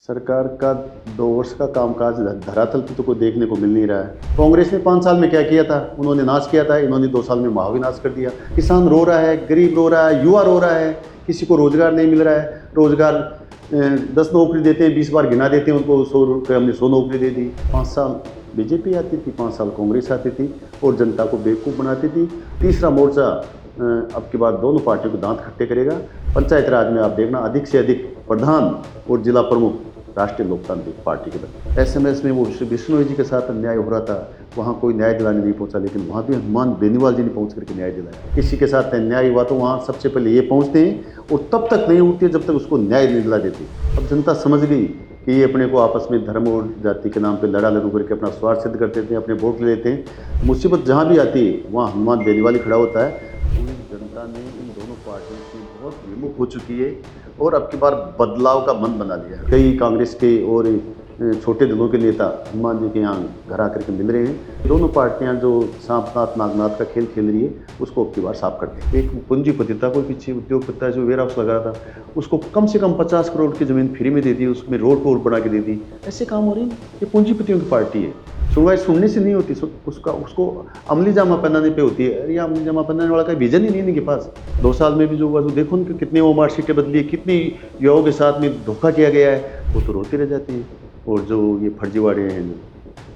सरकार का 2 वर्ष का कामकाज धरातल पे तो कोई देखने को मिल नहीं रहा है। कांग्रेस ने 5 साल में क्या किया था? उन्होंने नाश किया था, इन्होंने 2 साल में महाविनाश कर दिया। किसान रो रहा है, गरीब रो रहा है, युवा रो रहा है, किसी को रोजगार नहीं मिल रहा है। रोजगार 10 नौकरी देते हैं, 20 बार गिना देते हैं उनको, 100 रुपये हमने 100 नौकरी दे दी। 5 साल बीजेपी आती थी, 5 साल कांग्रेस आती थी और जनता को बेवकूफ़ बनाती थी। तीसरा मोर्चा अब की बार दोनों पार्टियों को दांत खट्टे करेगा। पंचायत राज में आप देखना, अधिक से अधिक प्रधान और जिला प्रमुख राष्ट्रीय लोकतांत्रिक पार्टी के बने। एसएमएस में वो श्री बिश्नोई जी के साथ अन्याय हो रहा था, वहाँ कोई न्याय दिलाने नहीं पहुँचा, लेकिन वहाँ भी हनुमान बेनीवाल जी ने पहुँच करके न्याय दिलाया। किसी के साथ अन्याय हुआ तो वहाँ सबसे पहले ये पहुँचते हैं और तब तक नहीं उठते जब तक उसको न्याय नहीं दिला देते। अब जनता समझ गई कि ये अपने को आपस में धर्म और जाति के नाम पे लड़ा लड़ू करके अपना स्वार्थ सिद्ध करते थे, अपने वोट ले लेते हैं। मुसीबत जहाँ भी आती है वहाँ हनुमान बेनीवाल ही खड़ा होता है। पूरी जनता ने इन दोनों पार्टियों से बहुत विमुख हो चुकी है और अब की बार बदलाव का मन बना लिया है। कई कांग्रेस के और छोटे दलों के नेता हनुमान जी के यहाँ घर आकर के मिल रहे हैं। दोनों पार्टियां जो सांपनाथ नागनाथ का खेल खेल रही है उसको अब की बार साफ करते हैं। एक पूंजीपतिता को पीछे उद्योगपतिता जो वेयर हाउस लगा रहा था उसको कम से कम 50 करोड़ की जमीन फ्री में दे दी, उसमें रोड को बना के दे दी। ऐसे काम हो रहे हैं। ये पूंजीपतियों की पार्टी है। शुरुआत सुनने से नहीं होती, उसको अमली जामा पहनाने पे होती है। अरे अमली जामा पहनाने वाला का विजन ही नहीं इनके पास। 2 साल में भी जो हुआ तो देखो उनके कितने वो मार्कशीटें बदली, कितनी युवाओं के साथ में धोखा किया गया है, वो तो रोते रह जाते हैं। और जो ये फर्जीवाड़े हैं,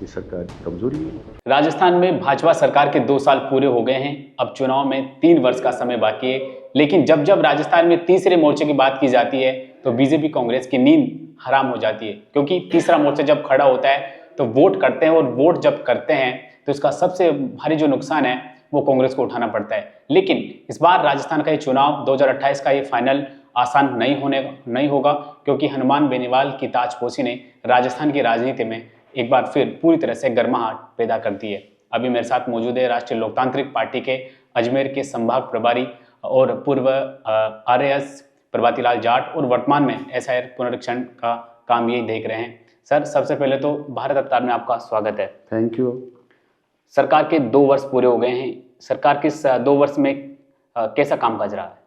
ये सरकार की कमजोरी है। राजस्थान में भाजपा सरकार के 2 साल पूरे हो गए हैं। अब चुनाव में 3 वर्ष का समय बाकी है, लेकिन जब जब राजस्थान में तीसरे मोर्चे की बात की जाती है तो बीजेपी कांग्रेस की नींद हराम हो जाती है, क्योंकि तीसरा मोर्चा जब खड़ा होता है तो वोट करते हैं और वोट जब करते हैं तो इसका सबसे भारी जो नुकसान है वो कांग्रेस को उठाना पड़ता है। लेकिन इस बार राजस्थान का ये चुनाव 2028 का ये फाइनल आसान नहीं होगा, क्योंकि हनुमान बेनीवाल की ताजपोशी ने राजस्थान की राजनीति में एक बार फिर पूरी तरह से गर्माहट पैदा कर दी है। अभी मेरे साथ मौजूद है राष्ट्रीय लोकतांत्रिक पार्टी के अजमेर के संभाग प्रभारी और पूर्व आरएएस प्रभातीलाल जाट और वर्तमान में एसआईआर पुनरीक्षण का काम यही देख रहे हैं। सर, सबसे पहले तो भारत अवतार में आपका स्वागत है। Thank you. सरकार के 2 वर्ष पूरे हो गए हैं। सरकार के 2 वर्ष में कैसा कामकाज रहा है?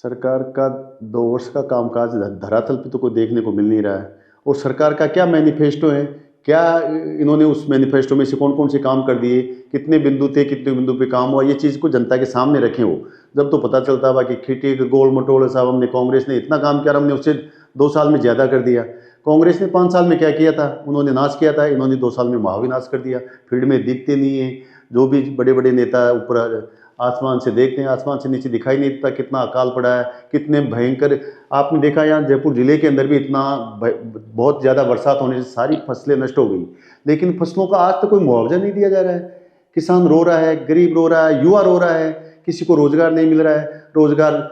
सरकार का 2 वर्ष का कामकाज धरातल पे तो कोई देखने को मिल नहीं रहा है। और सरकार का क्या मैनिफेस्टो है, क्या इन्होंने उस मैनिफेस्टो में से कौन कौन से काम कर दिए, कितने बिंदु थे, कितने बिंदु पे काम हुआ, ये चीज़ को जनता के सामने रखें। हो जब तो पता चलता है कि खिटी गोल मटोल साहब हमने कांग्रेस ने इतना काम किया, हमने उससे 2 साल में ज़्यादा कर दिया। कांग्रेस ने 5 साल में क्या किया था? उन्होंने नाश किया था, इन्होंने 2 साल में महाविनाश कर दिया। फील्ड में दिखते नहीं है। जो भी बड़े बड़े नेता ऊपर आसमान से देखते हैं, आसमान से नीचे दिखाई नहीं देता कितना अकाल पड़ा है, कितने भयंकर। आपने देखा यहाँ जयपुर जिले के अंदर भी इतना बहुत ज़्यादा बरसात होने से सारी फसलें नष्ट हो गई, लेकिन फसलों का आज तक कोई मुआवजा नहीं दिया जा रहा है। किसान रो रहा है, गरीब रो रहा है, युवा रो रहा है, किसी को रोजगार नहीं मिल रहा है। रोजगार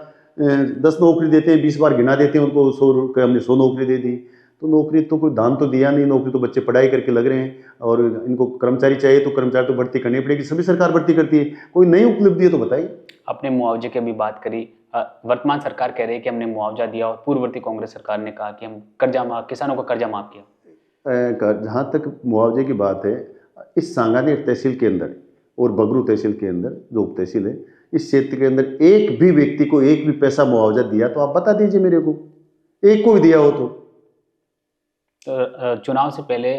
10 नौकरी देते हैं, 20 बार गिना देते हैं उनको, 100 रुपये हमने 100 नौकरी दे दी। तो नौकरी तो कोई दान तो दिया नहीं, नौकरी तो बच्चे पढ़ाई करके लग रहे हैं। और इनको कर्मचारी चाहिए तो कर्मचारी तो भर्ती करनी पड़ेगी, सभी सरकार भर्ती करती है। कोई नई उपलब्धि है तो बताइए। आपने मुआवजे की अभी बात करी। वर्तमान सरकार कह रही है कि हमने मुआवजा दिया और पूर्ववर्ती कांग्रेस सरकार ने कहा कि हम किसानों का कर्जा माफ किया। जहाँ तक मुआवजे की बात है, इस सांगानेर तहसील के अंदर और बगरू तहसील के अंदर जो उप तहसील है, इस क्षेत्र के अंदर एक भी व्यक्ति को एक भी पैसा मुआवजा दिया तो आप बता दीजिए मेरे को, एक को भी दिया हो तो। चुनाव से पहले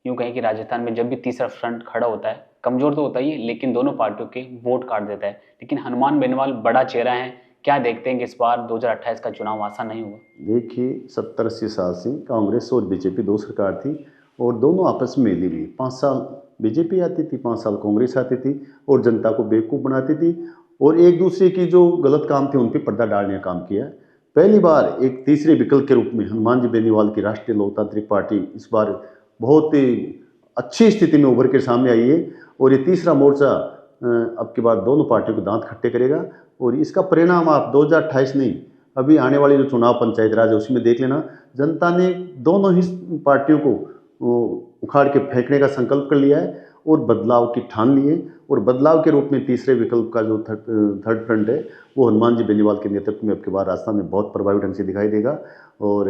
यूं कहें कि राजस्थान में जब भी तीसरा फ्रंट खड़ा होता है, कमजोर तो होता ही है लेकिन दोनों पार्टियों के वोट काट देता है। लेकिन हनुमान बेनीवाल बड़ा चेहरा है, क्या देखते हैं कि इस बार 2028 का चुनाव आसान नहीं होगा? देखिए, 70-80 साल से कांग्रेस और बीजेपी 2 सरकार थी और दोनों आपस में मिली हुई। 5 साल बीजेपी आती थी, 5 साल कांग्रेस आती थी और जनता को बेवकूफ़ बनाती थी और एक दूसरे की जो गलत काम थे उन पर पर्दा डालने का काम किया। पहली बार एक तीसरे विकल्प के रूप में हनुमान जी बेनीवाल की राष्ट्रीय लोकतांत्रिक पार्टी इस बार बहुत ही अच्छी स्थिति में उभर के सामने आई है और ये तीसरा मोर्चा अब की बार दोनों पार्टियों को दांत खट्टे करेगा। और इसका परिणाम आप 2028 नहीं, अभी आने वाले जो चुनाव पंचायत राज है उसमें देख लेना। जनता ने दोनों ही पार्टियों को उखाड़ के फेंकने का संकल्प कर लिया है और बदलाव की ठान ली है। और बदलाव के रूप में तीसरे विकल्प का जो थर्ड फ्रंट है वो हनुमान जी बेनीवाल के नेतृत्व में अब की बार राजस्थान में बहुत प्रभावी ढंग से दिखाई देगा। और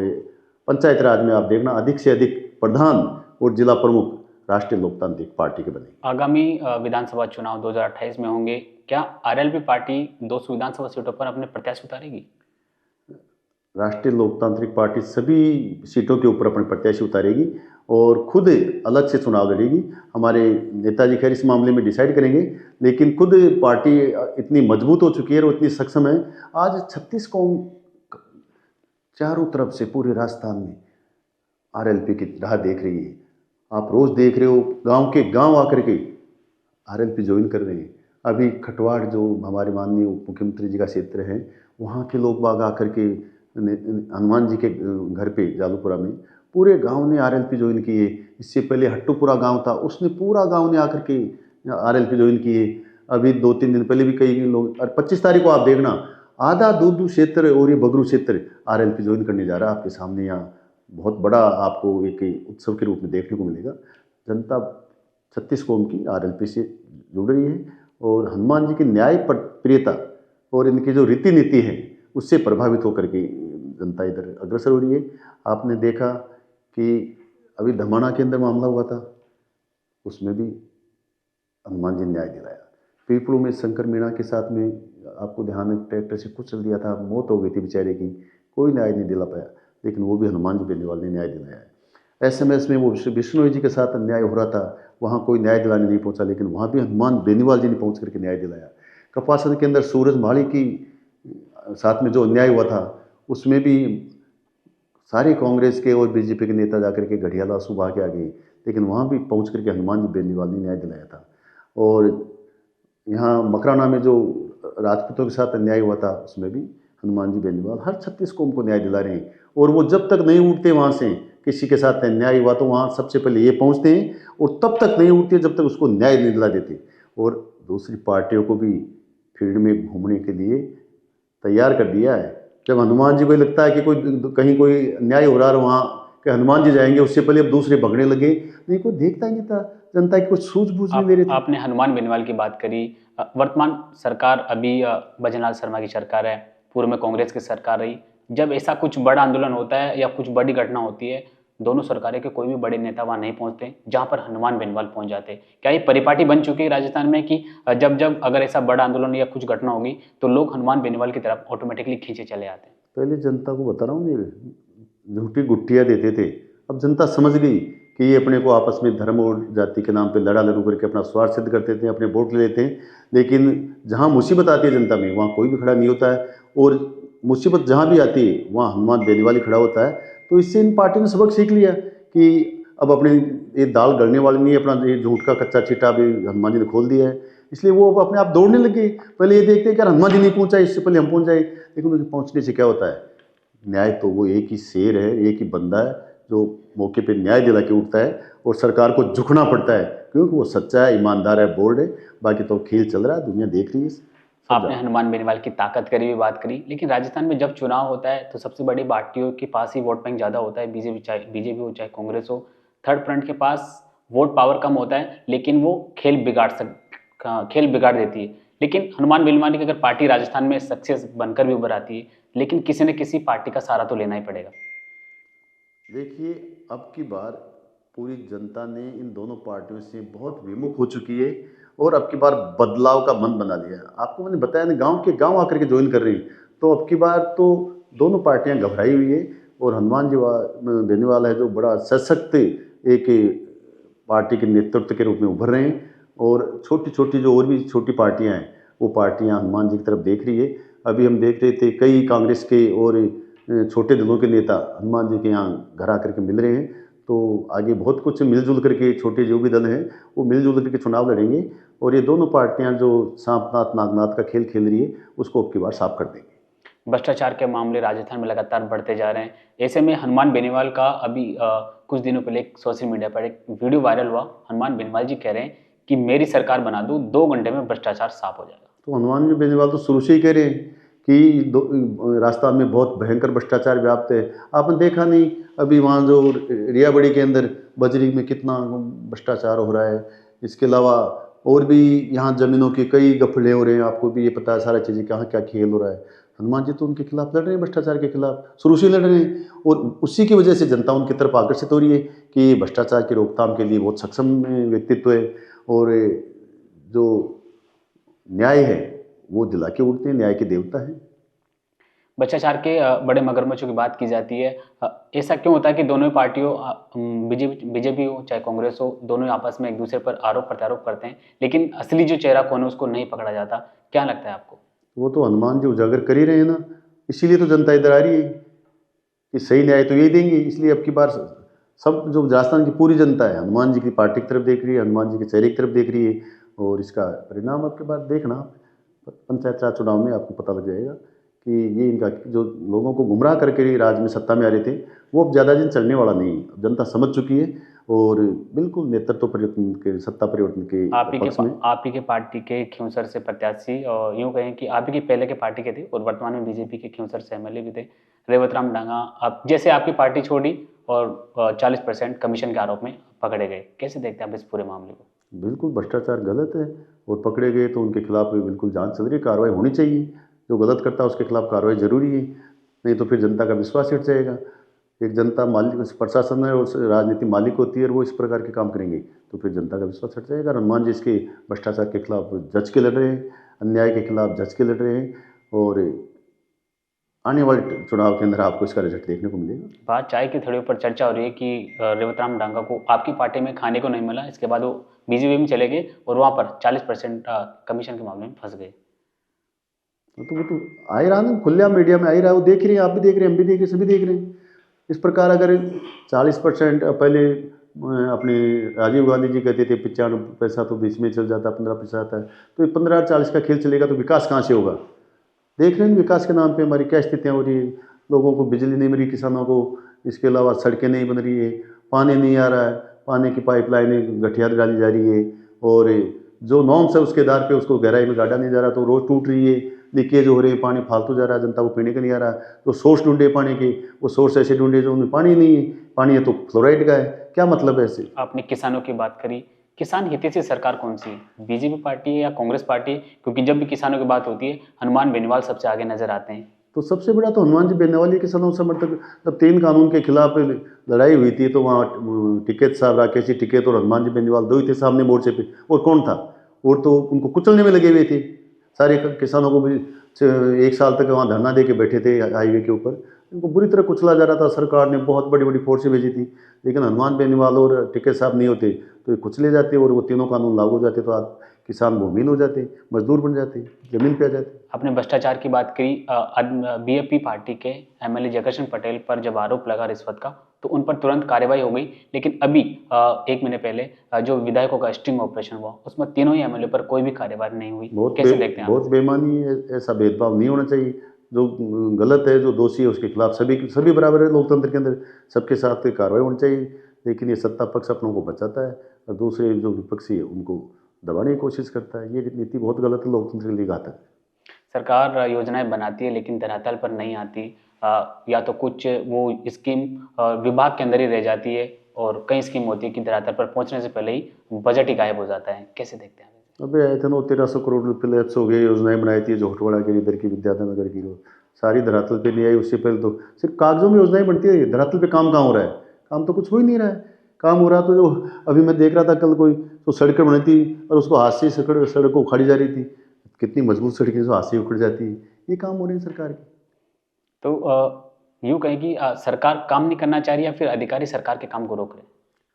पंचायत राज में आप देखना, अधिक से अधिक प्रधान और जिला प्रमुख राष्ट्रीय लोकतांत्रिक पार्टी के बने। आगामी विधानसभा चुनाव 2028 में होंगे, क्या आरएलपी पार्टी 200 विधानसभा सीटों पर अपने प्रत्याशी उतारेगी? राष्ट्रीय लोकतांत्रिक पार्टी सभी सीटों के ऊपर अपने प्रत्याशी उतारेगी और खुद अलग से चुनाव लड़ेगी। हमारे नेताजी खैर इस मामले में डिसाइड करेंगे, लेकिन खुद पार्टी इतनी मजबूत हो चुकी है और इतनी सक्षम है। आज 36 कौम चारों तरफ से पूरे राजस्थान में आरएलपी की राह देख रही है। आप रोज देख रहे हो, गांव के गांव आकर के आरएलपी ज्वाइन कर रहे हैं। अभी खटवाड़ जो हमारे माननीय उप मुख्यमंत्री जी का क्षेत्र है, वहाँ के लोग बाग आकर के हनुमान जी के घर पे जालूपुरा में पूरे गांव ने आरएलपी ज्वाइन किए। इससे पहले हट्टूपुरा गांव था, उसने पूरा गांव ने आकर के आरएलपी ज्वाइन किए। अभी 2-3 दिन पहले भी कई लोग, और 25 तारीख को आप देखना आधा दूध क्षेत्र और ये बगरू क्षेत्र आरएलपी ज्वाइन करने जा रहा है। आपके सामने यहाँ बहुत बड़ा आपको एक उत्सव के रूप में देखने को मिलेगा। जनता 36 कौम की आरएलपी से जुड़ रही है और हनुमान जी की न्याय प्रियता और इनकी जो रीति नीति है उससे प्रभावित होकर के जनता इधर अग्रसर हो रही है। आपने देखा कि अभी धमाना के अंदर मामला हुआ था, उसमें भी हनुमान जी ने न्याय दिलाया। पीपलू में शंकर मीणा के साथ में आपको ध्यान है, ट्रैक्टर से कुचल दिया था, मौत हो गई थी बेचारे की, कोई न्याय नहीं दिला पाया, लेकिन वो भी हनुमान जी बेनीवाल ने न्याय दिलाया है। SMS में वो बिश्नोई जी के साथ अन्याय हो रहा था, वहाँ कोई न्याय दिलाने नहीं पहुँचा, लेकिन वहाँ भी हनुमान बेनीवाल जी ने पहुँच करके न्याय दिलाया। कपासन के अंदर सूरज माली की साथ में जो अन्याय हुआ था, उसमें भी सारे कांग्रेस के और बीजेपी के नेता जाकर के घड़ियाला सुबह के आ गए, लेकिन वहाँ भी पहुँच करके हनुमान जी बेनीवाल ने न्याय दिलाया था। और यहाँ मकराना में जो राजपूतों के साथ अन्याय हुआ था, उसमें भी हनुमान जी बेनीवाल हर 36 कौम को न्याय दिला रहे हैं। और वो जब तक नहीं उठते वहाँ से, किसी के साथ अन्याय हुआ तो वहाँ सबसे पहले ये पहुँचते हैं और तब तक नहीं उठते जब तक उसको न्याय नहीं दिला देते। और दूसरी पार्टियों को भी फील्ड में घूमने के लिए तैयार कर दिया है। जब हनुमान जी को लगता है कि कहीं कोई अन्याय हो रहा है, वहाँ कि हनुमान जी जाएंगे, उससे पहले अब दूसरे भगने लगे, नहीं कोई देखता ही नहीं था। जनता की कुछ सूझबूझ नहीं ले रही थी। आपने हनुमान बेनीवाल की बात करी। वर्तमान सरकार अभी भजनलाल शर्मा की सरकार है, पूर्व में कांग्रेस की सरकार रही। जब ऐसा कुछ बड़ा आंदोलन होता है या कुछ बड़ी घटना होती है, दोनों सरकारें के कोई भी बड़े नेता वहाँ नहीं पहुँचते, जहाँ पर हनुमान बेनीवाल पहुँच जाते। क्या ये परिपाटी बन चुकी है राजस्थान में कि जब जब अगर ऐसा बड़ा आंदोलन या कुछ घटना होगी तो लोग हनुमान बेनीवाल की तरफ ऑटोमेटिकली खींचे चले आते हैं? पहले जनता को बता रहा हूँ, झूठी गुट्टियाँ देते थे, अब जनता समझ गई कि ये अपने को आपस में धर्म और जाति के नाम पे लड़ा लड़ू करके अपना स्वार्थ सिद्ध करते थे, अपने वोट ले लेते हैं। लेकिन जहाँ मुसीबत आती है जनता में, वहाँ कोई भी खड़ा नहीं होता है, और मुसीबत जहाँ भी आती है वहाँ हनुमान बेनीवाल ही खड़ा होता है। तो इससे इन पार्टी ने सबक सीख लिया कि अब अपने ये दाल गलने वाली नहीं है, अपना ये झूठ का कच्चा चिट्टा भी हनुमान जी ने खोल दिया है। इसलिए वो अब अपने आप दौड़ने लगे। पहले ये देखते हैं कि हनुमान जी नहीं पहुँचा, इससे पहले हम पहुँच जाए, लेकिन उनके पहुँचने से क्या होता है, न्याय तो वो एक ही शेर है, एक ही बंदा है जो मौके पे न्याय दिला के उठता है, और सरकार को झुकना पड़ता है क्योंकि वो सच्चा है, ईमानदार है, बोल्ड है। बाकी तो खेल चल रहा है, दुनिया देख रही है। आपने हनुमान बेनीवाल की ताकत करी हुई बात करी, लेकिन राजस्थान में जब चुनाव होता है तो सबसे बड़ी पार्टियों के पास ही वोट बैंक ज़्यादा होता है, बीजेपी हो चाहे कांग्रेस हो। थर्ड फ्रंट के पास वोट पावर कम होता है, लेकिन वो खेल बिगाड़ देती है। लेकिन हनुमान बेनीवाल की अगर पार्टी राजस्थान में सक्सेस बनकर भी उभर आती है, लेकिन किसी न किसी पार्टी का सहारा तो लेना ही पड़ेगा। देखिए, अब की बार पूरी जनता ने इन दोनों पार्टियों से बहुत विमुख हो चुकी है और अब की बार बदलाव का मन बना लिया है। आपको मैंने बताया ना, गांव के गांव आकर के ज्वाइन कर रही हैं। तो अब की बार तो दोनों पार्टियां घबराई हुई है और हनुमान जी बेनीवाल है जो बड़ा सशक्त एक पार्टी के नेतृत्व के रूप में उभर रहे हैं। और छोटी छोटी जो और भी छोटी पार्टियां हैं, वो पार्टियां हनुमान जी की तरफ देख रही है। अभी हम देख रहे थे कई कांग्रेस के और छोटे दलों के नेता हनुमान जी के यहाँ घर आकर के मिल रहे हैं। तो आगे बहुत कुछ मिलजुल करके छोटे जो भी दल हैं वो मिलजुल करके चुनाव लड़ेंगे, और ये दोनों पार्टियां जो सांपनाथ नागनाथ का खेल खेल रही है उसको अब की बार साफ कर देंगे। भ्रष्टाचार के मामले राजस्थान में लगातार बढ़ते जा रहे हैं। ऐसे में हनुमान बेनीवाल का अभी कुछ दिनों पहले एक सोशल मीडिया पर एक वीडियो वायरल हुआ। हनुमान बेनीवाल जी कह रहे हैं कि मेरी सरकार बना दूं, 2 घंटे में भ्रष्टाचार साफ हो जाएगा। तो हनुमान जी बेनीवाल तो शुरू से ही कह रहे हैं कि राजस्थान में बहुत भयंकर भ्रष्टाचार व्याप्त है। आपने देखा नहीं, अभी वहाँ जो रियाबड़ी के अंदर बजरी में कितना भ्रष्टाचार हो रहा है। इसके अलावा और भी यहाँ ज़मीनों के कई गफले हो रहे हैं, आपको भी ये पता है सारा चीज़ें, कहाँ क्या खेल हो रहा है। हनुमान जी तो उनके खिलाफ लड़ रहे हैं, भ्रष्टाचार के खिलाफ शुरू से लड़ रहे हैं, और उसी की वजह से जनता उनकी तरफ आकर्षित हो रही है कि भ्रष्टाचार की रोकथाम के लिए बहुत सक्षम व्यक्तित्व है, और जो न्याय है वो दिला के उठते हैं, न्याय के देवता हैं। भ्रष्टाचार के बड़े मगरमच्छों की बात की जाती है। ऐसा क्यों होता है कि दोनों ही पार्टियों, बीजेपी हो चाहे कांग्रेस हो, दोनों ही आपस में एक दूसरे पर आरोप प्रत्यारोप करते हैं, लेकिन असली जो चेहरा कौन है उसको नहीं पकड़ा जाता। क्या लगता है आपको? वो तो हनुमान जी उजागर कर ही रहे हैं ना, इसीलिए तो जनता इधर आ रही है कि सही न्याय तो यही देंगे। इसलिए अब की बार सब जो राजस्थान की पूरी जनता है हनुमान जी की पार्टी की तरफ देख रही है, हनुमान जी के चेहरे की तरफ देख रही है। और इसका परिणाम अब की बार देखना, पंचायत राज चुनाव में आपको पता लग जाएगा कि ये इनका जो लोगों को गुमराह करके राज में सत्ता में आ रहे थे वो अब ज़्यादा दिन चलने वाला नहीं है। अब जनता समझ चुकी है और बिल्कुल नेतृत्व परिवर्तन के, सत्ता परिवर्तन के पक्ष में। आप ही के पार्टी के खिंवसर से प्रत्याशी, और यूं कहें कि आप ही के पहले के पार्टी के थे और वर्तमान में बीजेपी के खिंवसर से एमएलए भी थे, रेवत राम डांगा, आप जैसे आपकी पार्टी छोड़ी और 40% कमीशन के आरोप में पकड़े गए। कैसे देखते हैं आप इस पूरे मामले को? बिल्कुल भ्रष्टाचार गलत है और पकड़े गए तो उनके खिलाफ भी बिल्कुल जांच चल रही है, कार्रवाई होनी चाहिए। जो गलत करता है उसके खिलाफ कार्रवाई जरूरी है, नहीं तो फिर जनता का विश्वास हट जाएगा। एक जनता मालिक, प्रशासन है और राजनीति मालिक होती है और वो इस प्रकार के काम करेंगे तो फिर जनता का विश्वास हट जाएगा। हनुमान जी इसके भ्रष्टाचार के खिलाफ जज के लड़ रहे हैं, अन्याय के खिलाफ जज के लड़ रहे हैं और आने वाले चुनाव के अंदर आपको इसका रिजल्ट देखने को मिलेगा। बात चाय की थड़ियों पर चर्चा हो रही है कि रेवतराम डांगा को आपकी पार्टी में खाने को नहीं मिला, इसके बाद वो बीजेपी में चले गए और वहाँ पर 40% कमीशन के मामले में फंस गए। तो वो तो आ ही रहा ना, खुलेआम मीडिया में आ ही रहा है, वो देख रहे हैं, आप भी देख रहे हैं, हम भी देख रहे हैं, सभी देख रहे हैं। इस प्रकार अगर 40% पहले अपने राजीव गांधी जी कहते थे 95 पैसा तो बीच में चल जाता, 15 पैसा आता है, तो ये 15-40 का खेल चलेगा तो विकास कहाँ से होगा? देख रहे हैं विकास के नाम पे हमारी क्या स्थितियाँ हो रही है। लोगों को बिजली नहीं मिल रही, किसानों को, इसके अलावा सड़कें नहीं बन रही है, पानी नहीं आ रहा है, पानी की पाइपलाइनें गठिया डाली जा रही है और जो नॉर्म्स है उसके आधार पे उसको गहराई में गाड़ा नहीं जा रहा तो रोज टूट रही है, लीकेज हो रही है, पानी फालतू जा रहा है, जनता को पीने का नहीं आ रहा। तो सोर्स ढूंढे पानी के, वो सोर्स ऐसे ढूंढे जो उनमें पानी नहीं है, पानी है तो फ्लोराइड का है, क्या मतलब है ऐसे? आपने किसानों की बात करी, किसान हितैषी सरकार कौन सी है? बीजेपी पार्टी है या कांग्रेस पार्टी है? क्योंकि जब भी किसानों की बात होती है हनुमान बेनीवाल सबसे आगे नजर आते हैं। तो सबसे बड़ा तो हनुमान जी बेनीवाल किसानों समर्थक, जब 3 कानून के खिलाफ लड़ाई हुई थी तो वहाँ टिकैत साहब, राकेश जी टिकैत और हनुमान जी बेनीवाल दो ही थे सामने मोर्चे पे, और कौन था? और तो उनको कुचलने में लगे हुए थे। सारे किसानों को भी 1 साल तक वहाँ धरना दे के बैठे थे हाईवे के ऊपर, उनको बुरी तरह कुचला जा रहा था। सरकार ने बहुत बड़ी बड़ी फोर्सें भेजी थी, लेकिन हनुमान बेनीवाल और टिकैत साहब नहीं होते तो ये कुचले जाते और वो तीनों कानून लागू हो जाते तो आज किसान भूमिहीन हो जाते, मजदूर बन जाते, जमीन पे आ जाते। आपने भ्रष्टाचार की बात करी, बीएपी पार्टी के एमएलए जयकिशन पटेल पर जब आरोप लगा रिश्वत का तो उन पर तुरंत कार्रवाई हो गई, लेकिन अभी 1 महीने पहले जो विधायकों का स्टिंग ऑपरेशन हुआ उसमें तीनों ही एमएलए पर कोई भी कार्रवाई नहीं हुई। कैसे देखते हैं आप? बहुत बेईमानी है, ऐसा भेदभाव नहीं होना चाहिए। जो गलत है, जो दोषी है उसके खिलाफ सभी बराबर है लोकतंत्र के अंदर, सबके साथ कार्रवाई होनी चाहिए। लेकिन ये सत्ता पक्ष अपनों को बचाता है और दूसरे जो विपक्षी है उनको दबाने की कोशिश करता है। ये नीति बहुत गलत है, लोकतंत्र के लिए घातक है। सरकार योजनाएं बनाती है लेकिन धरातल पर नहीं आती, या तो कुछ वो स्कीम विभाग के अंदर ही रह जाती है और कई स्कीम होती है कि धरातल पर पहुंचने से पहले ही बजट ही गायब हो जाता है। कैसे देखते हैं? अबे आए थे ना 1300 करोड़ रुपये लैप्स हो गए, योजनाएं बनाई थी झोटवाड़ा के इधर की, विद्यानगर की, वो सारी धरातल पे नहीं आई। उससे पहले तो सिर्फ कागजों में योजनाएं बनती है, धरातल पे काम कहाँ हो रहा है? काम तो कुछ हो ही नहीं रहा है। काम हो रहा तो जो अभी मैं देख रहा था कल, कोई तो सड़कें बनी थी और उसको हाथ से सड़क को उखाड़ी जा रही थी। कितनी मजबूत सड़कें जो हाथ से उखड़ जाती है, ये काम हो रहे हैं सरकार के। तो यूं कहें कि सरकार काम नहीं करना चाह रही या फिर अधिकारी सरकार के काम को रोक रहे हैं?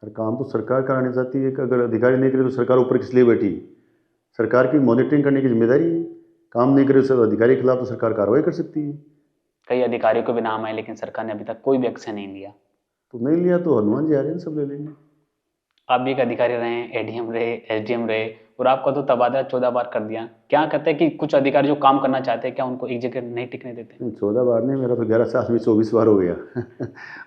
और काम तो सरकार कराने चाहती है कि अगर अधिकारी नहीं करे तो सरकार ऊपर किस लिए बैठी है? सरकार की मॉनिटरिंग करने की जिम्मेदारी है। काम नहीं करे तो अधिकारी के खिलाफ तो सरकार कार्रवाई कर सकती है। कई अधिकारियों को भी नाम आए लेकिन सरकार ने अभी तक कोई भी एक्शन नहीं लिया। तो नहीं लिया तो हनुमान जी आ रहे हैं, सब ले लेंगे। आप भी एक अधिकारी रहे, एडीएम रहे, एसडीएम रहे, और आपका तो तबादला 14 बार कर दिया। क्या कहते हैं कि कुछ अधिकारी जो काम करना चाहते हैं क्या उनको एक जगह नहीं टिकने देते? 14 बार नहीं, मेरा तो 11 साल में 24 बार हो गया।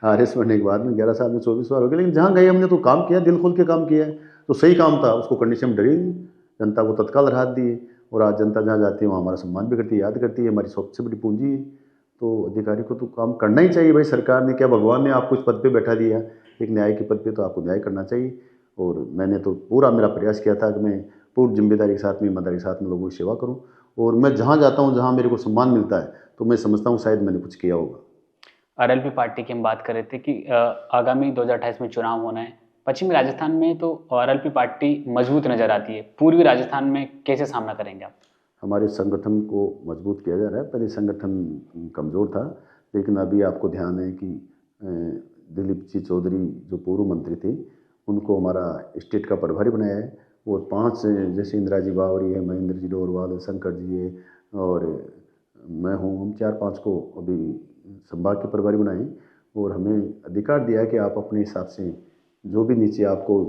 RS बनने के बाद में 11 साल में 24 बार हो गया। लेकिन जहाँ गए हमने तो काम किया, दिल खोल के काम किया है, तो सही काम था, उसको करने से हम डरे नहीं। जनता को तत्काल राहत दी और आज जनता जहाँ जाती है वहाँ हमारा सम्मान भी करती है, याद करती है, हमारी सबसे बड़ी पूंजी है। तो अधिकारी को तो काम करना ही चाहिए भाई। सरकार ने क्या, भगवान ने आपको इस पद पे बैठा दिया, एक न्याय के पद पे, तो आपको न्याय करना चाहिए। और मैंने तो पूरा मेरा प्रयास किया था कि मैं पूरी जिम्मेदारी के साथ में, ईमानदारी के साथ में लोगों की सेवा करूं। और मैं जहां जाता हूं, जहां मेरे को सम्मान मिलता है, तो मैं समझता हूं शायद मैंने कुछ किया होगा। आरएलपी पार्टी की हम बात कर रहे थे कि आगामी 2028 में चुनाव होना है। पश्चिमी राजस्थान में तो आरएलपी पार्टी मजबूत नजर आती है, पूर्वी राजस्थान में कैसे सामना करेंगे आप? हमारे संगठन को मजबूत किया जा रहा है। पहले संगठन कमज़ोर था, लेकिन अभी आपको ध्यान है कि दिलीप जी चौधरी जो पूर्व मंत्री थे, उनको हमारा स्टेट का प्रभारी बनाया है। और 5 जैसे इंदिरा जी बावरी है, महेंद्र जी डोरवाल है, शंकर जी है और मैं हूँ, हम 4-5 को अभी संभाग के प्रभारी बनाए। और हमें अधिकार दिया है कि आप अपने हिसाब से जो भी नीचे आपको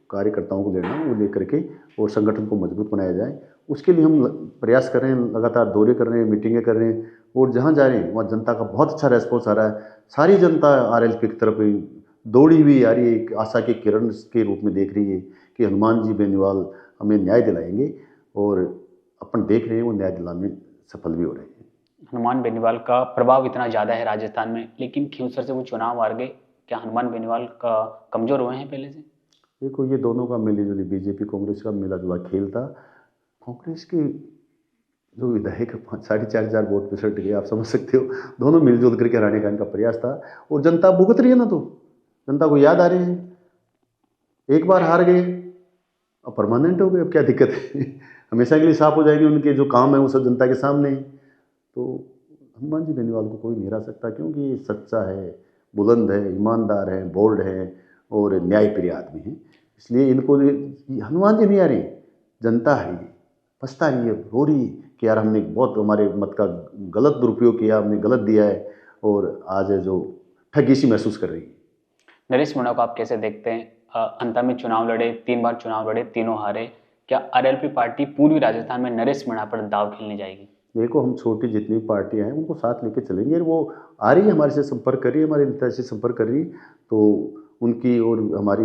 कार्यकर्ताओं को लेना है वो लेकर के और संगठन को मजबूत बनाया जाए। उसके लिए हम प्रयास कर रहे हैं, लगातार दौरे कर रहे हैं, मीटिंगें कर रहे हैं और जहाँ जा रहे हैं वहाँ जनता का बहुत अच्छा रेस्पॉन्स आ रहा है। सारी जनता आरएलपी की तरफ दौड़ी हुई आ रही है, एक आशा के किरण के रूप में देख रही है कि हनुमान जी बेनीवाल हमें न्याय दिलाएंगे और अपन देख रहे हैं वो न्याय दिलाने में सफल भी हो रहे हैं। हनुमान बेनीवाल का प्रभाव इतना ज़्यादा है राजस्थान में, लेकिन खींवसर से वो चुनाव हार गए। क्या हनुमान बेनीवाल का कमज़ोर हुए हैं पहले से? देखो, ये दोनों का मिली जुली बीजेपी कांग्रेस का मिला जुला खेल था। कांग्रेस के जो विधायक 4,500 वोट पे सट गए, आप समझ सकते हो। दोनों मिलजुल करके हराने का इनका प्रयास था और जनता भुगत रही है ना, तो जनता को याद आ रही है। एक बार हार गए, अब परमानेंट हो गए, अब क्या दिक्कत है? हमेशा के लिए साफ हो जाएंगे, उनके जो काम है वो सब जनता के सामने है। तो हनुमान जी बेनीवाल को कोई नहीं हरा सकता, क्योंकि ये सच्चा है, बुलंद है, ईमानदार है, बोल्ड है और न्यायप्रिय आदमी है। इसलिए इनको हनुमान जी नहीं आ रही, जनता है, पछता रही है, रो रही है कि यार हमने बहुत हमारे मत का गलत दुरुपयोग किया, हमने गलत दिया है और आज है जो ठगी सी महसूस कर रही है। नरेश मीणा को आप कैसे देखते हैं? अंत में चुनाव लड़े, 3 बार चुनाव लड़े, तीनों हारे। क्या आरएलपी पार्टी पूर्वी राजस्थान में नरेश मीणा पर दाव खेलने जाएगी? देखो, हम छोटी जितनी भी पार्टियां हैं उनको साथ लेके चलेंगे। वो आ रही है, हमारे से संपर्क कर रही है, हमारे नेता से संपर्क कर रही है, तो उनकी और हमारी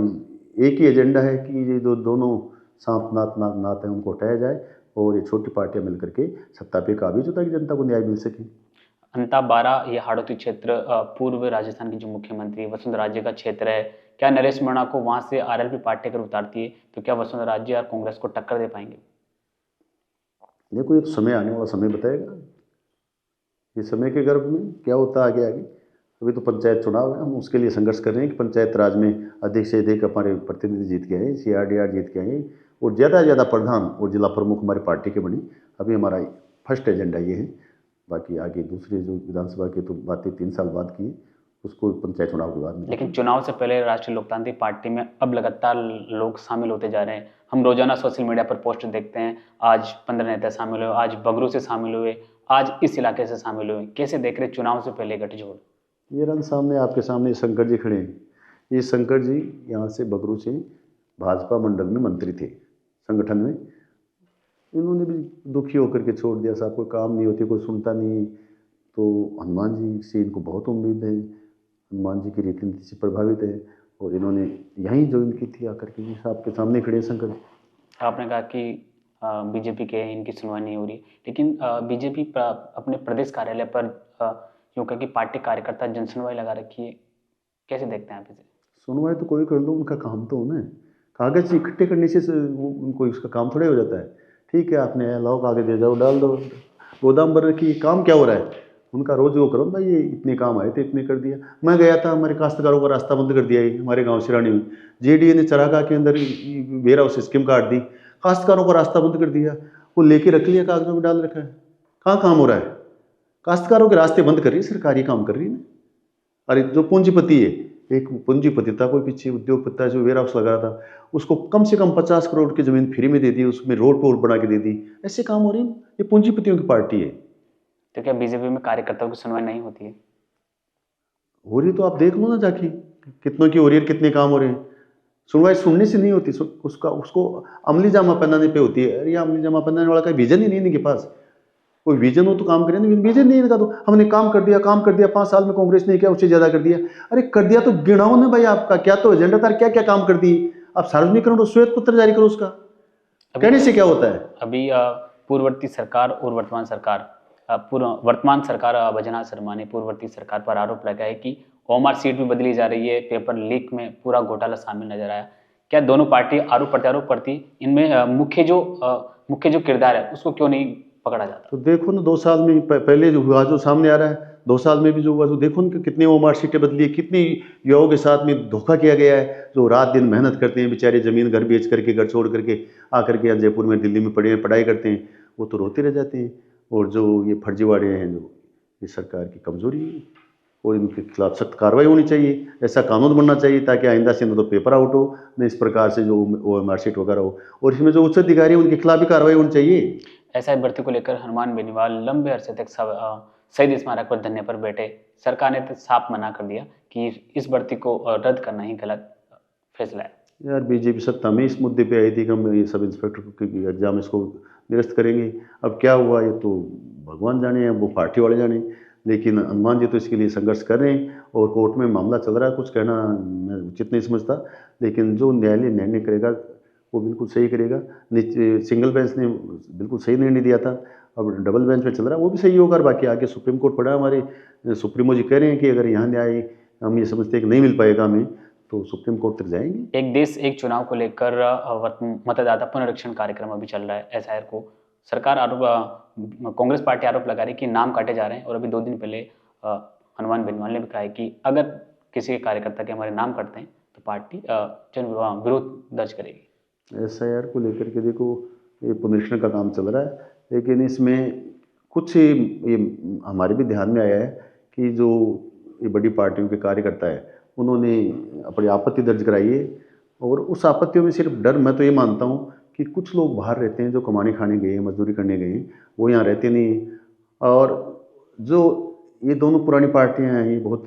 एक ही एजेंडा है कि ये जो दोनों सांप नाथ हैं उनको हटाया जाए और ये छोटी पार्टियां मिलकर के सत्ता पे काबिज हो ताकि जनता को न्याय मिल सके। अंता 12 ये हाड़ौती क्षेत्र पूर्व राजस्थान की जो मुख्यमंत्री वसुंधरा राजे का क्षेत्र है। क्या नरेश मीणा को वहां से आरएलपी पार्टी अगर उतारती है तो क्या वसुंधरा राजे और कांग्रेस को टक्कर दे पाएंगे? देखो, ये तो समय आने वाला समय बताएगा, ये समय के गर्भ में क्या होता है आगे आगे। अभी तो पंचायत चुनाव है, हम उसके लिए संघर्ष कर रहे हैं कि पंचायत राज में अधिक से अधिक हमारे प्रतिनिधि जीत के आए, CRDR जीत के आए और ज़्यादा से ज़्यादा प्रधान और जिला प्रमुख हमारी पार्टी के बने। अभी हमारा फर्स्ट एजेंडा ये है, बाकी आगे दूसरे जो विधानसभा की तो बातें 3 साल बाद की, उसको पंचायत चुनाव के बाद में। लेकिन चुनाव से पहले राष्ट्रीय लोकतांत्रिक पार्टी में अब लगातार लोग शामिल होते जा रहे हैं। हम रोजाना सोशल मीडिया पर पोस्ट देखते हैं, आज 15 नेता शामिल हुए, आज बगरू से शामिल हुए, आज इस इलाके से शामिल हुए। कैसे देख रहे चुनाव से पहले गठजोड़? ये रन सामने आपके सामने शंकर जी खड़े हैं। ये शंकर जी यहाँ से बगरू से भाजपा मंडल में मंत्री थे संगठन में। इन्होंने भी दुखी होकर के छोड़ दिया, साहब कोई काम नहीं होती, कोई सुनता नहीं। तो हनुमान जी से इनको बहुत उम्मीद है, हनुमान जी की रीति नीति से प्रभावित है और इन्होंने यहीं ज्वाइन की थी आकर के। साहब के सामने खड़े शंकर। आपने कहा कि बीजेपी के इनकी सुनवाई नहीं हो रही, लेकिन बीजेपी अपने प्रदेश कार्यालय पर यूँ कह कि पार्टी कार्यकर्ता जनसुनवाई लगा रखी है। कैसे देखते हैं आप इसे? सुनवाई तो कोई कर लो, उनका काम तो होना है। कागज इकट्ठे करने से उनको इसका काम थोड़े हो जाता है। ठीक है, आपने लाओ कागज दे जाओ, डाल दो, गोदाम भर रखी, काम क्या हो रहा है उनका? रोज वो करो भाई, ये इतने काम आए थे, इतने कर दिया। मैं गया था, हमारे काश्तकारों का रास्ता बंद कर दिया है हमारे गांव सिरानी में। JDA ने चरागाह के अंदर वेयर हाउस स्कीम काट दी, काश्तकारों का रास्ता बंद कर दिया, वो लेके रख लिया, कागजों में डाल रखा है। कहाँ काम हो रहा है? काश्तकारों के रास्ते बंद कर रही है सरकार, ये काम कर रही है ना। अरे जो पूंजीपति है, एक पूंजीपति था कोई पीछे उद्योगपति जो वेयर हाउस लगा रहा था, उसको कम से कम 50 करोड़ की जमीन फ्री में दे दी, उसमें रोड पोल बना के दे दी। ऐसे काम हो रहे हैं, ये पूंजीपतियों की पार्टी है। तो क्या बीजेपी में कार्यकर्ताओं की सुनवाई नहीं होती है? हो रही तो आप देख लो ना जाके, कितनों की हो रही है, कितने काम हो रहे हैं। सुनवाई सुनने से नहीं होती, उसको अमली जामा पहनाने पे होती है। अरे ये अमली जामा पहनाने वाला का विजन ही नहीं इनके पास। कोई विजन हो तो काम करें ना, विजन नहीं इनका। तो हमने काम कर दिया 5 साल में कांग्रेस ने क्या उससे ज्यादा कर दिया। अरे कर दिया तो गिनाओ ना भाई, आपका क्या तो एजेंडा था, क्या क्या काम कर दिए आप? सार्वजनिक करो, श्वेत पत्र जारी करो, उसका कहने से क्या होता है? अभी पूर्ववर्ती सरकार और वर्तमान सरकार, वर्तमान सरकार वजना शर्मा ने पूर्ववर्ती सरकार पर आरोप लगाया कि OMR सीट भी बदली जा रही है, पेपर लीक में पूरा घोटाला शामिल नजर आया। क्या दोनों पार्टी आरोप प्रत्यारोप करती, इनमें मुख्य जो किरदार है उसको क्यों नहीं पकड़ा जाता? तो देखो ना, 2 साल में पहले जो हुआ, जो सामने आ रहा है, 2 साल में भी जो हुआ, तो देखो ना कितने OMR सीटें बदली है, कितनी युवाओं के साथ में धोखा किया गया है, जो रात दिन मेहनत करते हैं बेचारे, जमीन घर बेच करके, घर छोड़ करके आकर के जयपुर में, दिल्ली में पढ़ाई करते हैं। वो तो रोते रह जाते हैं। और जो ये फर्जीवाड़े हैं, जो ये सरकार की कमजोरी है, और इनके खिलाफ सख्त कार्रवाई होनी चाहिए। ऐसा कानून बनना चाहिए ताकि आइंदा से न तो पेपर आउट हो, न इस प्रकार से जो OMR शीट वगैरह हो, और इसमें जो उच्च अधिकारी है उनके खिलाफ भी कार्रवाई होनी चाहिए। एसआई भर्ती को लेकर हनुमान बेनीवाल लंबे अरसे तक शहीद स्मारक पर धरने पर बैठे। सरकार ने तो साफ मना कर दिया कि इस भर्ती को रद्द करना ही गलत फैसला है। यार बीजेपी सत्ता में इस मुद्दे पे आई थी कि हम ये सब इंस्पेक्टर की एग्जाम इसको निरस्त करेंगे। अब क्या हुआ ये तो भगवान जाने, हैं वो पार्टी वाले जाने, लेकिन हनुमान जी तो इसके लिए संघर्ष कर रहे हैं और कोर्ट में मामला चल रहा है। कुछ कहना मैं उचित नहीं समझता, लेकिन जो न्यायालय निर्णय करेगा वो बिल्कुल सही करेगा। सिंगल बेंच ने बिल्कुल सही निर्णय दिया था, अब डबल बेंच पे चल रहा है, वो भी सही होगा। और बाकी आगे सुप्रीम कोर्ट पड़ा, हमारे सुप्रीमो जी कह रहे हैं कि अगर यहाँ न्याय हम ये समझते हैं कि नहीं मिल पाएगा हमें, तो सुप्रीम कोर्ट तक जाएंगे। एक देश एक चुनाव को लेकर मतदाता पुनरीक्षण कार्यक्रम अभी चल रहा है। एसआईआर को सरकार कांग्रेस पार्टी आरोप लगा रही है कि नाम काटे जा रहे हैं, और अभी 2 दिन पहले हनुमान बेनीवाल ने भी कहा है कि अगर किसी के कार्यकर्ता के हमारे नाम कटते हैं तो पार्टी जन विरोध दर्ज करेगी। SIR को लेकर के देखो, ये पुनरीक्षण का काम चल रहा है, लेकिन इसमें कुछ ये हमारे भी ध्यान में आया है कि जो ये बड़ी पार्टियों के कार्यकर्ता है उन्होंने अपनी आपत्ति दर्ज कराई है। और उस आपत्तियों में सिर्फ डर, मैं तो ये मानता हूँ कि कुछ लोग बाहर रहते हैं, जो कमाने खाने गए हैं, मजदूरी करने गए हैं, वो यहाँ रहते नहीं हैं। और जो ये दोनों पुरानी पार्टियाँ हैं, ये बहुत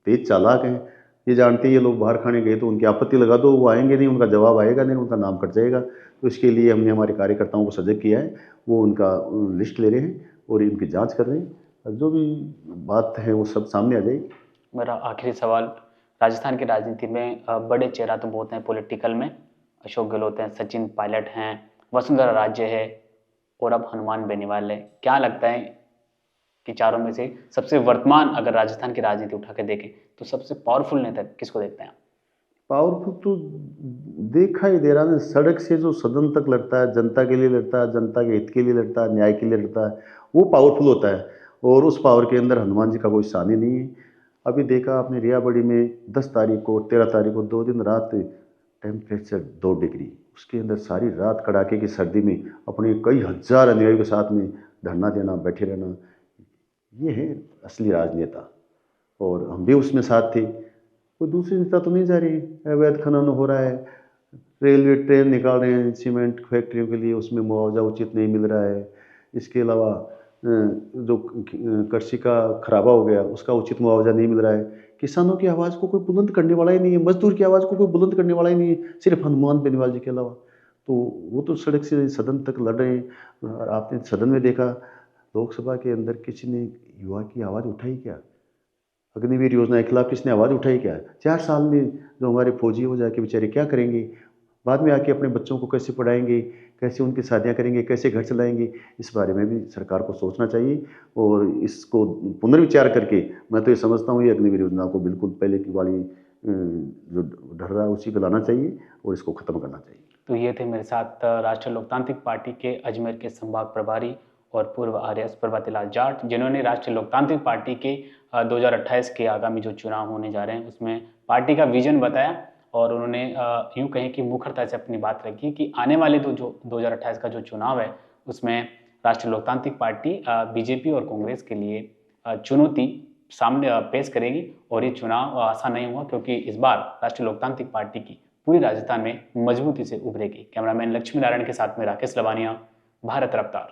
तेज चालाक हैं। ये जानते हैं ये लोग बाहर खाने गए तो उनकी आपत्ति लगा दो, वो आएंगे नहीं, उनका जवाब आएगा नहीं, उनका नाम कट जाएगा। तो इसके लिए हमने हमारे कार्यकर्ताओं को सजग किया है, वो उनका लिस्ट ले रहे हैं और इनकी जांच कर रहे हैं, और जो भी बात है वो सब सामने आ जाएगी। मेरा आखिरी सवाल, राजस्थान की राजनीति में बड़े चेहरा तो बहुत हैं पॉलिटिकल में, अशोक गहलोत हैं, सचिन पायलट हैं, वसुंधरा राजे है, और अब हनुमान बेनीवाल है। क्या लगता है कि चारों में से सबसे वर्तमान, अगर राजस्थान की राजनीति उठा के देखें तो सबसे पावरफुल नेता किसको देखते हैं आप? पावरफुल तो देखा ही दे रहा है, सड़क से जो सदन तक लड़ता है, जनता के लिए लड़ता है, जनता के हित के लिए लड़ता है, न्याय के लिए लड़ता है, वो पावरफुल होता है। और उस पावर के अंदर हनुमान जी का कोई सानी नहीं है। अभी देखा आपने रियाबड़ी में 10 तारीख को 13 तारीख को 2 दिन रात टेम्परेचर 2 डिग्री, उसके अंदर सारी रात कड़ाके की सर्दी में अपने कई हजार अनुयायियों के साथ में धरना देना, बैठे रहना, ये है असली राजनेता। और हम भी उसमें साथ थे। कोई दूसरी नेता तो नहीं जा रही। अवैध खनन हो रहा है, रेलवे ट्रेन निकाल रहे हैं सीमेंट फैक्ट्रियों के लिए, उसमें मुआवजा उचित नहीं मिल रहा है। इसके अलावा जो कृषि का खराबा हो गया उसका उचित मुआवजा नहीं मिल रहा है। किसानों की आवाज़ को कोई बुलंद करने वाला ही नहीं है, मजदूर की आवाज़ को कोई बुलंद करने वाला ही नहीं है, सिर्फ हनुमान बेनीवाल जी के अलावा। तो वो तो सड़क से सदन तक लड़ रहे हैं। और आपने सदन में देखा, लोकसभा के अंदर किसी ने युवा की आवाज़ उठाई क्या? अग्निवीर योजना के खिलाफ किसने आवाज़ उठाई क्या? 4 साल में जो हमारे फौजी हो जाके बेचारे क्या करेंगे? बाद में आके अपने बच्चों को कैसे पढ़ाएंगे, कैसे उनकी शादियाँ करेंगे, कैसे घर चलाएंगे? इस बारे में भी सरकार को सोचना चाहिए। और इसको पुनर्विचार करके मैं तो ये समझता हूँ, ये अग्निवीर योजना को बिल्कुल पहले की वाली जो ढर रहा है उसी को लाना चाहिए और इसको ख़त्म करना चाहिए। तो ये थे मेरे साथ राष्ट्रीय लोकतांत्रिक पार्टी के अजमेर के संभाग प्रभारी और पूर्व RS प्रभातीलाल जाट, जिन्होंने राष्ट्रीय लोकतांत्रिक पार्टी के 2028 के आगामी जो चुनाव होने जा रहे हैं उसमें पार्टी का विजन बताया। और उन्होंने यूँ कहें कि मुखरता से अपनी बात रखी कि आने वाले जो 2028 का जो चुनाव है उसमें राष्ट्रीय लोकतांत्रिक पार्टी बीजेपी और कांग्रेस के लिए चुनौती सामने पेश करेगी। और ये चुनाव आसान नहीं हुआ, क्योंकि इस बार राष्ट्रीय लोकतांत्रिक पार्टी की पूरी राजस्थान में मजबूती से उभरेगी। कैमरामैन लक्ष्मी नारायण के साथ में राकेश लवानिया, भारत रफ्तार।